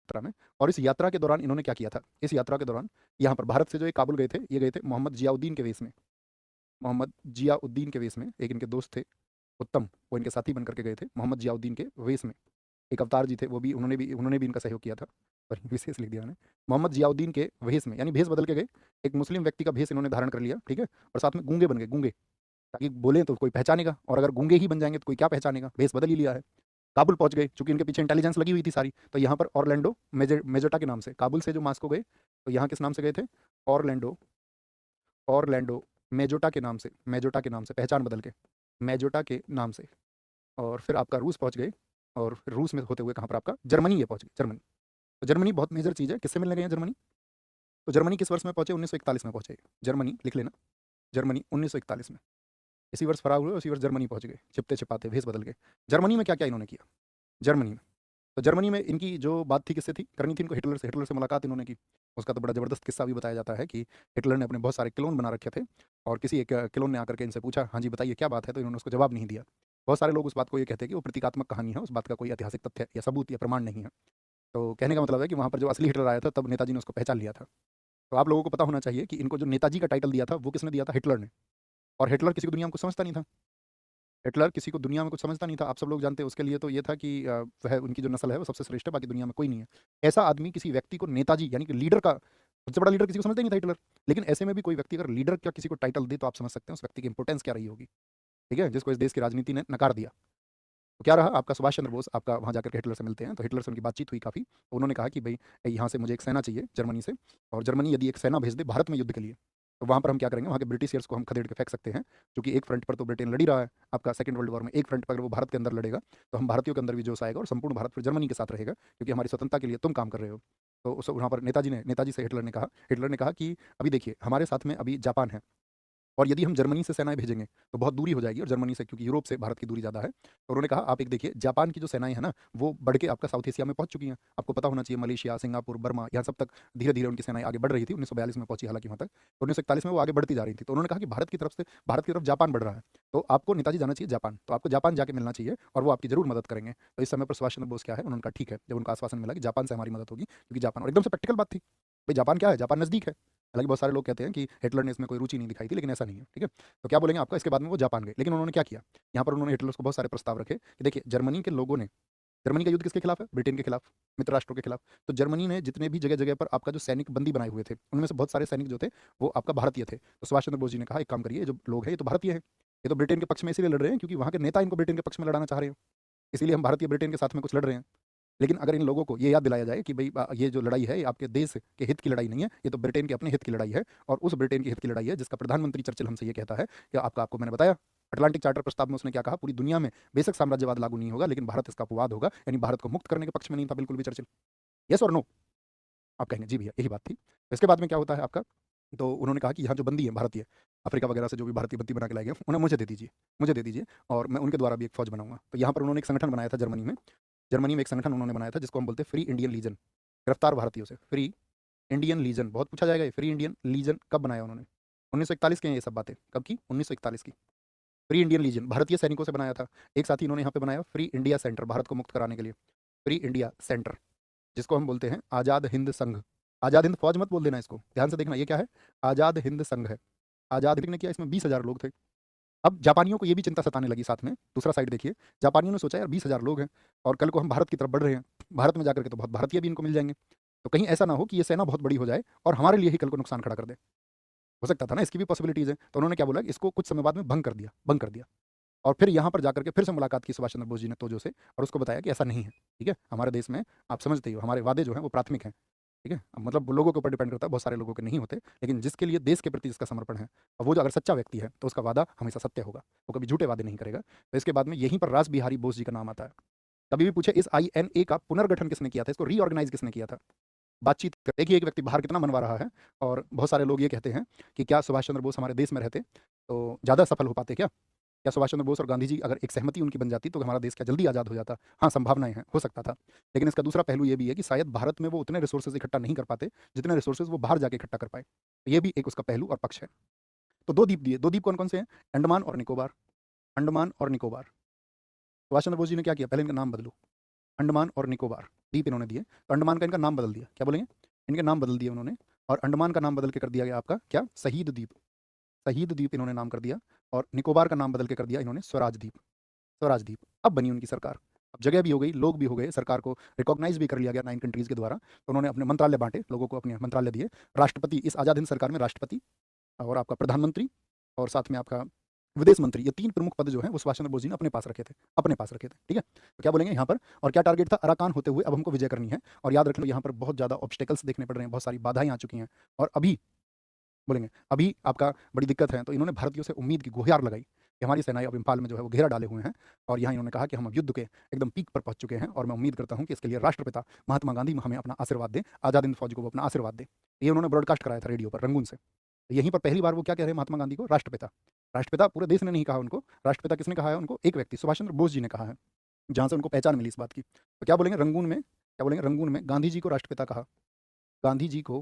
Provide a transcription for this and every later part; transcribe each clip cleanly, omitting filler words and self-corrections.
यात्रा में। और इस यात्रा के दौरान इन्होंने क्या किया था, इस यात्रा के दौरान यहाँ पर भारत से जो ये काबुल गए थे, ये गए थे मोहम्मद जियाउद्दीन के वेश में। मोहम्मद जियाउद्दीन के वेश में एक इनके दोस्त थे उत्तम, वो इनके साथी बन करके गए थे मोहम्मद जियाउद्दीन के वेश में। एक अवतार जी थे, वो भी उन्होंने भी इनका सहयोग किया था, और विशेष लिख दिया मैंने। मोहम्मद जियाउद्दीन के भेष में, यानी भेष बदल के गए, एक मुस्लिम व्यक्ति का भेष इन्होंने धारण कर लिया, ठीक है, और साथ में गूंगे बन गए, गूंगे, ताकि बोले तो कोई पहचानेगा, और अगर गूंगे ही बन जाएंगे तो कोई क्या पहचानेगा, भेष बदल ही लिया है। काबुल पहुंच गए, चूंकि इनके पीछे इंटेलिजेंस लगी हुई थी सारी, तो यहाँ पर ऑरलैंडो मेजोटा के नाम से, काबुल से जो मास्को गए तो यहाँ किस नाम से गए थे, ऑरलैंडो, ऑरलैंडो मेजोटा के नाम से पहचान बदल के, मेजोटा के नाम से। और फिर आपका रूस पहुंच गए, और फिर रूस में होते हुए कहाँ पर आपका जर्मनी ये पहुंच गए, जर्मनी। तो जर्मनी बहुत मेजर चीज़ है, किससे मिलने गए हैं जर्मनी? तो जर्मनी किस वर्ष में पहुंचे? 1941 में पहुंचे जर्मनी, लिख लेना, जर्मनी 1941 में। इसी वर्ष फरार हुए, उसी वर्ष जर्मनी पहुंच गए, छिपते छिपाते भेस बदल के। जर्मनी में क्या क्या इन्होंने किया, जर्मनी में, तो जर्मनी में इनकी जो बात थी किससे थी, करनी थी इनको हिटलर से मुलाकात इन्होंने की। उसका तो बड़ा ज़बरदस्त किस्सा भी बताया जाता है कि हिटलर ने अपने बहुत सारे क्लोन बना रखे थे, और किसी एक क्लोन ने आकर के इनसे पूछा, हाँ जी बताइए क्या बात है, तो इन्होंने उसको जवाब नहीं दिया। बहुत सारे लोग उस बात को ये कहते हैं कि वो प्रतीकात्मक कहानी है, उस बात का कोई ऐतिहासिक तथ्य या सबूत या प्रमाण नहीं है। तो कहने का मतलब है कि वहाँ पर जो असली हिटलर आया था तब नेताजी ने उसको पहचान लिया था। तो आप लोगों को पता होना चाहिए कि इनको जो नेताजी का टाइटल दिया था वो किसने दिया था, हिटलर ने। और हिटलर किसी को दुनिया में कुछ समझता नहीं था, हिटलर किसी को दुनिया में कुछ समझता नहीं था, आप सब लोग जानते हैं। उसके लिए तो ये था कि वह उनकी जो नस्ल है वो सबसे श्रेष्ठ है, बाकी दुनिया में कोई नहीं है। ऐसा आदमी किसी व्यक्ति को नेताजी यानी कि लीडर का, सबसे बड़ा लीडर किसी को समझता ही नहीं था हिटलर। लेकिन ऐसे में भी कोई व्यक्ति अगर लीडर का किसी को टाइटल दे तो आप समझ सकते हैं उस व्यक्ति की इंपोर्टेंस क्या रही होगी, ठीक है, जिसको इस देश की राजनीति ने नकार दिया। तो क्या रहा, आपका सुभाष चंद्र बोस आपका वहाँ जाकर के हिटलर से मिलते हैं, तो हिटलर से उनकी बातचीत हुई काफ़ी, तो उन्होंने कहा कि भाई यहाँ से मुझे एक सेना चाहिए जर्मनी से, और जर्मनी यदि एक सेना भेज दे भारत में युद्ध के लिए, तो वहाँ पर हम क्या करेंगे, वहाँ के ब्रिटिशियर्स को हम खदेड़ के फेंक सकते हैं, क्योंकि एक फ्रंट पर तो ब्रिटेन लड़ ही रहा है आपका सेकंड वर्ल्ड वॉर में, एक फ्रंट पर अगर वो भारत के अंदर लड़ेगा तो हम भारतीयों के अंदर भी जोश आएगा, और संपूर्ण भारत फिर जर्मनी के साथ रहेगा, क्योंकि हमारी स्वतंत्रता के लिए तुम काम कर रहे हो। तो उस वहाँ पर नेताजी से हिटलर ने कहा कि अभी देखिए हमारे साथ में अभी जापान है, और यदि हम जर्मनी से सेनाएं भेजेंगे तो बहुत दूरी हो जाएगी, और जर्मनी से क्योंकि यूरोप से भारत की दूरी ज़्यादा है, तो उन्होंने कहा आप एक देखिए जापान की जो सेनाएं हैं ना वो बढ़ के आपका साउथ एशिया में पहुंच चुकी हैं, आपको पता होना चाहिए, मलेशिया, सिंगापुर, बर्मा, यहाँ सब तक धीरे धीरे उनकी सेनाएं आगे बढ़ रही थी। 1942 में पहुंची हालांकि वहाँ तक, तो 1941 में वो आगे बढ़ती जा रही थी। तो उन्होंने कहा कि भारत की तरफ जापान बढ़ रहा है, तो आपको नेताजी जाना चाहिए जापान, तो आपको जापान जाके मिलना चाहिए और वो आपकी जरूर मदद करेंगे। तो इस समय पर सुभाष चंद्र बोस क्या है, उन्होंने कहा ठीक है, जब उनका आश्वासन मिला कि जापान से हमारी मदद होगी, क्योंकि जापान, और एकदम से प्रैक्टिकल बात थी, भाई जापान क्या है, जापान नज़दीक है। हालांकि बहुत सारे लोग कहते हैं कि हिटलर ने इसमें कोई रुचि नहीं दिखाई थी, लेकिन ऐसा नहीं है, ठीक है। तो क्या बोलेंगे आपका, इसके बाद में वो जापान गए, लेकिन उन्होंने क्या किया, यहाँ पर उन्होंने हिटलर को बहुत सारे प्रस्ताव रखे कि देखिए जर्मनी के लोगों ने, जर्मनी का युद्ध किसके खिलाफ है, ब्रिटेन के खिलाफ, मित्र राष्ट्रों के खिलाफ। तो जर्मनी ने जितने भी जगह जगह पर आपका जो सैनिक बंदी बनाए हुए थे, उनमें से बहुत सारे सैनिक जो थे वो आपका भारतीय थे। तो सुभाष चंद्र बोस जी ने कहा एक काम करिए, ये जो लोग हैं ये तो भारतीय हैं, ये तो ब्रिटेन के पक्ष में इसीलिए लड़ रहे हैं क्योंकि वहाँ के नेता इनको ब्रिटेन के पक्ष में लड़ाना चाह रहे हैं, इसीलिए हम भारतीय ब्रिटेन के साथ में कुछ लड़ रहे हैं। लेकिन अगर इन लोगों को ये याद दिलाया जाए कि भाई ये जो लड़ाई है ये आपके देश के हित की लड़ाई नहीं है, ये तो ब्रिटेन के अपने हित की लड़ाई है, और उस ब्रिटेन के हित की लड़ाई है जिसका प्रधानमंत्री चर्चिल हमसे ये कहता है कि आपको मैंने बताया अटलांटिक चार्टर प्रस्ताव में उसने क्या कहा, पूरी दुनिया में बेशक साम्राज्यवाद लागू नहीं होगा लेकिन भारत इसका अपवाद होगा, यानी भारत को मुक्त करने के पक्ष में नहीं था बिल्कुल भी चर्चिल। यस और नो, आप कहेंगे जी भैया यही बात थी। तो इसके बाद में क्या होता है आपका, तो उन्होंने कहा कि यहाँ जो बंदी है भारतीय, अफ्रीका वगैरह से जो भी भारतीय बंदी बना के लाए गए उन्हें मुझे दे दीजिए और मैं उनके द्वारा भी एक फौज बनाऊंगा। तो यहाँ पर उन्होंने एक संगठन बनाया था जर्मनी में एक संगठन उन्होंने बनाया था जिसको हम बोलते हैं फ्री इंडियन लीजन, गिरफ्तार भारतीयों से फ्री इंडियन लीजन, बहुत पूछा जाएगा ये फ्री इंडियन लीजन कब बनाया उन्होंने, 1941 के हैं ये सब बातें, कब की, 1941 की। फ्री इंडियन लीजन भारतीय सैनिकों से बनाया था। एक साथ ही इन्होंने यहाँ पे बनाया फ्री इंडिया सेंटर, भारत को मुक्त कराने के लिए, फ्री इंडिया सेंटर, जिसको हम बोलते हैं आज़ाद हिंद संघ। आज़ाद हिंद फौज मत बोल देना, इसको ध्यान से देखना, ये क्या है, आज़ाद हिंद संघ है। आज़ाद हिंद ने किया, इसमें 20,000 लोग थे। अब जापानियों को ये भी चिंता सताने लगी साथ में, दूसरा साइड देखिए, जापानियों ने सोचा यार 20,000 लोग हैं और कल को हम भारत की तरफ बढ़ रहे हैं, भारत में जाकर के तो बहुत भारतीय भी इनको मिल जाएंगे, तो कहीं ऐसा ना हो कि ये सेना बहुत बड़ी हो जाए और हमारे लिए ही कल को नुकसान खड़ा कर दे। हो सकता था ना, इसकी भी पॉसिबिलिटीज़ है। तो उन्होंने क्या बोला कि इसको कुछ समय बाद में भंग कर दिया। और फिर यहाँ पर जाकर के फिर से मुलाकात की सुभाष चंद्र बोस जी ने तोजो से, और उसको बताया कि ऐसा नहीं है, ठीक है, हमारे देश में आप समझते ही हो हमारे वादे जो हैं वो प्राथमिक हैं, ठीक है। अब मतलब लोगों के ऊपर डिपेंड करता है, बहुत सारे लोगों के नहीं होते, लेकिन जिसके लिए देश के प्रति जिसका समर्पण है, और वो जो अगर सच्चा व्यक्ति है तो उसका वादा हमेशा सत्य होगा, वो कभी झूठे वादे नहीं करेगा। तो इसके बाद में यहीं पर रास बिहारी बोस जी का नाम आता है। कभी भी पूछे इस INA का पुनर्गठन किसने किया था, इसको रीऑर्गेनाइज किसने किया था, बातचीत देखिए, एक व्यक्ति बाहर कितना मनवा रहा है, और बहुत सारे लोग ये कहते हैं कि क्या सुभाष चंद्र बोस हमारे देश में रहते तो ज़्यादा सफल हो पाते क्या, क्या सुभाष चंद्र बोस और गांधी जी अगर एक सहमति उनकी बन जाती तो हमारा देश क्या जल्दी आज़ाद हो जाता। हाँ, संभावनाएं हैं, हो सकता था। लेकिन इसका दूसरा पहलू ये भी है कि शायद भारत में वो उतने रिसोर्सेज इकट्ठा नहीं कर पाते जितने रिसोर्सेज वो बाहर जाके इकट्ठा कर पाए। तो ये भी एक उसका पहलू और पक्ष है। तो दो द्वीप दिए, दो द्वीप कौन कौन से हैं, अंडमान और निकोबार, अंडमान और निकोबार। सुभाष चंद्र बोस जी ने क्या किया, पहले इनका नाम बदलो, अंडमान और निकोबार द्वीप इन्होंने दिए। तो अंडमान का इनका नाम बदल दिया, क्या बोलेंगे, इनके नाम बदल दिए उन्होंने। और अंडमान का नाम बदल के कर दिया गया आपका क्या, शहीद द्वीप, शहीद द्वीप इन्होंने नाम कर दिया। और निकोबार का नाम बदल के कर दिया इन्होंने स्वराज द्वीप, स्वराज द्वीप। अब बनी उनकी सरकार, अब जगह भी हो गई, लोग भी हो गए, सरकार को रिकॉग्नाइज भी कर लिया गया 9 कंट्रीज के द्वारा। तो उन्होंने अपने मंत्रालय बांटे, लोगों को अपने मंत्रालय दिए। राष्ट्रपति, इस आज़ाद हिंद सरकार में राष्ट्रपति और आपका प्रधानमंत्री और साथ में आपका विदेश मंत्री, ये 3 प्रमुख पद जो हैं वो सुभाष चंद्र बोस जी ने अपने पास रखे थे, अपने पास रखे थे, ठीक है। तो क्या बोलेंगे यहाँ पर, और क्या टारगेट था, अराकान होते हुए अब हमको विजय करनी है। और याद रख लो यहाँ पर बहुत ज़्यादा ऑब्स्टेकल्स देखने पड़ रहे हैं, बहुत सारी बाधाएं आ चुकी हैं। और अभी बोलेंगे अभी आपका बड़ी दिक्कत है। तो इन्होंने भारतीयों से उम्मीद की गुहार लगाई कि हमारी सेनाएं अब इम्फाल में जो है वो घेरा डाले हुए हैं। और यहाँ इन्होंने कहा कि हम अब युद्ध के एकदम पीक पर पहुंच चुके हैं, और मैं उम्मीद करता हूं कि इसके लिए राष्ट्रपिता महात्मा गांधी हमें अपना आशीर्वाद दें, आज़ाद हिंद फौज को वो अपना आशीर्वाद दें। ये उन्होंने ब्रॉडकास्ट कराया था रेडियो पर रंगून से। तो यहीं पर पहली बार वो क्या कह रहे हैं महात्मा गांधी को, राष्ट्रपिता। राष्ट्रपिता पूरे देश ने नहीं कहा उनको, राष्ट्रपिता किसने कहा है उनको, एक व्यक्ति सुभाष चंद्र बोस जी ने कहा है, जहाँ से उनको पहचान मिली इस बात की। तो क्या बोलेंगे रंगून में, क्या बोलेंगे रंगून में गांधी जी को राष्ट्रपिता कहा, गांधी जी को,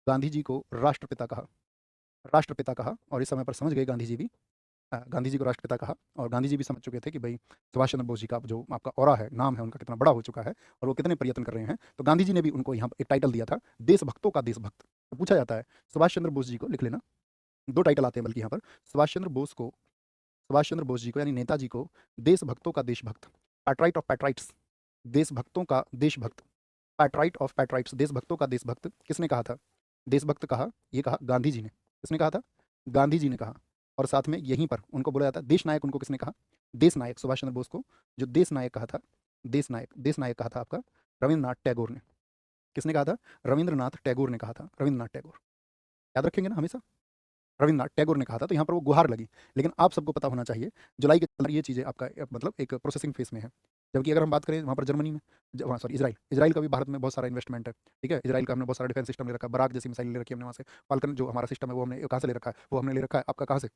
गांधी जी को राष्ट्रपिता कहा, राष्ट्रपिता कहा। और इस समय पर समझ गए गांधी जी भी, गांधी जी को राष्ट्रपिता कहा। और गांधी जी भी समझ चुके थे कि भाई सुभाष चंद्र बोस जी का जो आपका ऑरा है, नाम है उनका कितना बड़ा हो चुका है और वो कितने प्रयत्न कर रहे हैं। तो गांधी जी ने भी उनको यहाँ एक टाइटल दिया था, देशभक्तों का देशभक्त। तो पूछा जाता है सुभाष चंद्र बोस जी को, लिख लेना, 2 टाइटल आते हैं बल्कि यहाँ पर, सुभाष चंद्र बोस को, सुभाष चंद्र बोस जी को यानी नेताजी को देशभक्तों का देशभक्त, पैट्राइट ऑफ पैट्राइट्स, देशभक्तों का देशभक्त, पैट्राइट ऑफ पैट्राइट्स, देशभक्तों का देशभक्त किसने कहा था, देशभक्त कहा, ये कहा गांधी जी ने। किसने कहा था, गांधी जी ने कहा। और साथ में यहीं पर उनको बोला जाता है देश नायक, उनको किसने कहा, देश नायक, सुभाष चंद्र बोस को जो देश नायक कहा था, देश नायक, देश नायक कहा था आपका रविंद्रनाथ टैगोर ने। किसने कहा था, रविंद्रनाथ टैगोर ने कहा था, रविंद्रनाथ टैगोर, याद रखेंगे ना हमेशा, रविन्द्रनाथ टैगोर ने कहा था। तो यहाँ पर वो गुहार लगी। लेकिन आप सबको पता होना चाहिए जुलाई के अंदर ये चीज़ें आपका मतलब एक प्रोसेसिंग फेस में है। जबकि अगर हम बात करें वहाँ पर जर्मनी में, वहाँ सॉरी इसराइल, इसराइल का भी भारत में बहुत सारा इन्वेस्टमेंट है, ठीक है। इसराइल का हमने बहुत सारा डिफेंस सिस्टम ले रखा है, बराक जैसी मिसाइल ले रखी है हमने वहाँ से, फाल्कन जो हमारा सिस्टम है वो हमने कहाँ से ले रखा है, वो हमने ले रखा है आपका कहाँ से,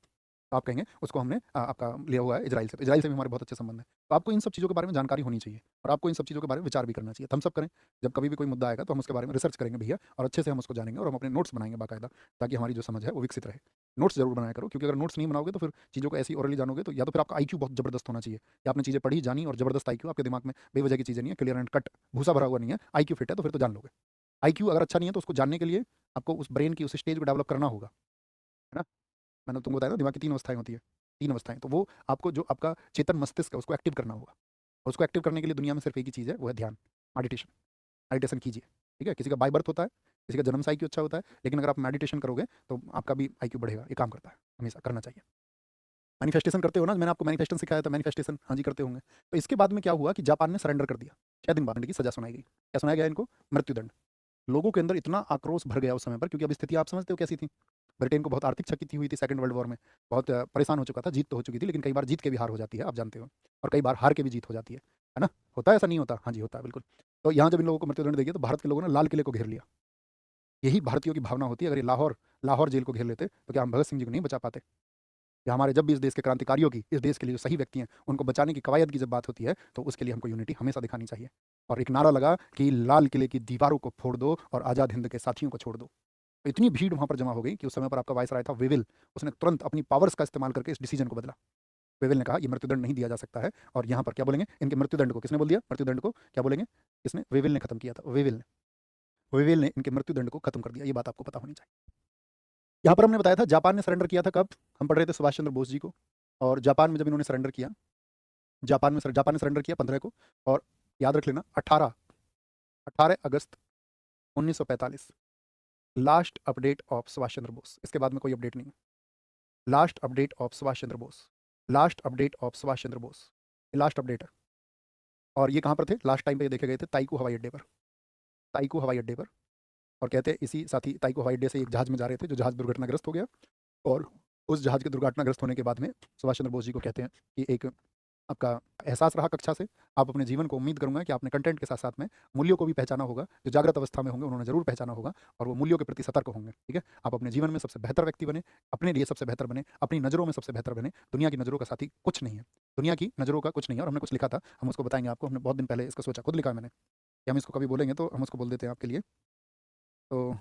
तो आप कहेंगे उसको हमने आपका लिया हुआ है इसराइल से। तो इसराइल से भी हमारे बहुत अच्छे संबंध है। तो आपको इन सब चीज़ों के बारे में जानकारी होनी चाहिए और आपको इन सब चीज़ों के बारे में विचार भी करना चाहिए। तो हम सब करें, जब कभी भी कोई मुद्दा आएगा तो हम उसके बारे में रिसर्च करेंगे भैया, और अच्छे से हम उसको जानेंगे और हम अपने नोट्स बनाएंगे बाकायदा, ताकि हमारी जो समझ है वो विकसित रहे। नोट्स जरूर बनाया करो, क्योंकि अगर नोट्स नहीं बनाओगे तो फिर चीज़ों को ऐसी ओरली जानोगे तो या तो फिर आपका आईक्यू बहुत जबरदस्त होना चाहिए कि आपने चीज़ें पढ़ी जानी और जबरदस्त आईक्यू, आपके दिमाग में बेवजह की चीज़ें नहीं है, क्लियर एंड कट भूसा भरा हुआ नहीं है, आईक्यू फिट है तो फिर तो जान लोगे। आईक्यू अगर अच्छा नहीं है तो उसको जानने के लिए आपको उस ब्रेन की उस स्टेज को डेवलप करना होगा, है ना। मैंने तुमको बताया ना दिमाग की 3 अवस्थाएं होती है, 3 अवस्थाएं, तो वो आपको जो आपका चेतन मस्तिष्क है उसको एक्टिव करना होगा। और उसको एक्टिव करने के लिए दुनिया में सिर्फ एक ही चीज़ है, वो है ध्यान, मेडिटेशन। मेडिटेशन कीजिए, ठीक है। किसी का बाय बर्थ होता है, किसी का जन्म से आईक्यू अच्छा होता है, लेकिन अगर आप मेडिटेशन करोगे तो आपका भी आईक्यू बढ़ेगा। ये काम करता है, हमेशा करना चाहिए। मैनिफेस्टेशन करते हो ना, मैंने आपको मैनिफेस्टेशन सिखाया था, मैनिफेस्टेशन हाँ जी करते होंगे। तो इसके बाद में क्या हुआ कि जापान ने सरेंडर कर दिया, 6 दिन बाद की सजा सुनाई गई। क्या सुनाया गया इनको, मृत्युदंड। लोगों के अंदर इतना आक्रोश भर गया उस समय पर, क्योंकि अब स्थिति आप समझते हो कैसी थी। ब्रिटेन को बहुत आर्थिक क्षति हुई थी सेकंड वर्ल्ड वॉर में, बहुत परेशान हो चुका था, जीत तो हो चुकी थी लेकिन कई बार जीत के भी हार हो जाती है, आप जानते हो। और कई बार हार के भी जीत हो जाती है ना। होता है ऐसा, नहीं होता, हाँ जी होता है बिल्कुल। तो यहाँ जब इन लोगों को मृत्युदंड देगी तो भारत के लोगों ने लाल किले को घेर लिया। यही भारतीयों की भावना होती है। अगर ये लाहौर लाहौर जेल को घेर लेते तो क्या हम भगत सिंह जी को नहीं बचा पाते। या हमारे जब भी इस देश के क्रांतिकारियों की, इस देश के लिए जो सही व्यक्ति हैं उनको बचाने की कवायद की जब बात होती है तो उसके लिए हमको यूनिटी हमेशा दिखानी चाहिए। और एक नारा लगा कि लाल किले की दीवारों को फोड़ दो और आज़ाद हिंद के साथियों को छोड़ दो। तो इतनी भीड़ वहाँ पर जमा हो गई कि उस समय पर आपका वायसराय था वेविल, उसने तुरंत अपनी पावर्स का इस्तेमाल करके इस डिसीजन को बदला। वेविल ने कहा ये मृत्युदंड नहीं दिया जा सकता है। और यहाँ पर क्या बोलेंगे, इनके मृत्युदंड को किसने बोल दिया, मृत्युदंड को क्या बोलेंगे, किसने, वेविल ने खत्म किया था, वेविल ने, वेविल ने इनके मृत्युदंड को खत्म कर दिया। ये बात आपको पता होनी चाहिए। यहाँ पर हमने बताया था जापान ने सरेंडर किया था कब, हम पढ़ रहे थे सुभाष चंद्र बोस जी को। और जापान में जब इन्होंने सरेंडर किया, जापान ने सरेंडर किया 15 को। और याद रख लेना 18 अगस्त 1945 last update of Subhash Chandra Bose. इसके बाद में कोई अपडेट नहीं है। Last update of Subhash Chandra Bose, last update of Subhash Chandra Bose, last update है। और ये कहाँ पर थे लास्ट टाइम पे, ये देखे गए थे ताइको हवाई अड्डे पर, ताइको हवाई अड्डे पर। और कहते हैं इसी साथी ताइको हवाई अड्डे से एक जहाज में जा रहे थे जो जहाज दुर्घटनाग्रस्त हो गया। और उस जहाज के दुर्घटनाग्रस्त होने के बाद में सुभाष चंद्र बोस जी को कहते हैं कि एक आपका एहसास रहा कक्षा से, आप अपने जीवन को, उम्मीद करूंगा कि आपने कंटेंट के साथ साथ में मूल्यों को भी पहचाना होगा। जो जागृत अवस्था में होंगे उन्होंने जरूर पहचाना होगा और वो मूल्यों के प्रति सतर्क होंगे, ठीक है। आप अपने जीवन में सबसे बेहतर व्यक्ति बने, अपने लिए सबसे बेहतर बने, अपनी नज़रों में सबसे बेहतर बने। दुनिया की नज़रों का साथी कुछ नहीं है, दुनिया की नज़रों का कुछ नहीं है। और हमने कुछ लिखा था, हम उसको बताएंगे आपको, हमने बहुत दिन पहले इसको सोचा, खुद लिखा है मैंने कि हम इसको कभी बोलेंगे तो हम उसको बोल देते हैं आपके लिए। तो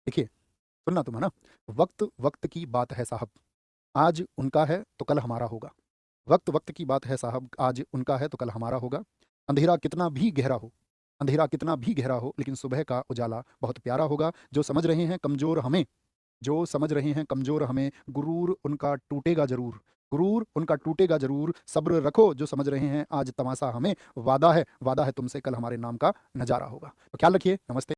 देखिए, सुनना तुम, है ना। वक्त वक्त की बात है साहब, आज उनका है तो कल हमारा होगा। वक्त वक्त की बात है साहब, आज उनका है तो कल हमारा होगा। अंधेरा कितना भी गहरा हो, अंधेरा कितना भी गहरा हो, लेकिन सुबह का उजाला बहुत प्यारा होगा। जो समझ रहे हैं कमज़ोर हमें, जो समझ रहे हैं कमज़ोर हमें, गुरूर उनका टूटेगा ज़रूर, गुरूर उनका टूटेगा ज़रूर। सब्र रखो जो समझ रहे हैं आज तमाशा हमें, वादा है तुमसे कल हमारे नाम का नज़ारा होगा। तो ख्याल रखिए, नमस्ते।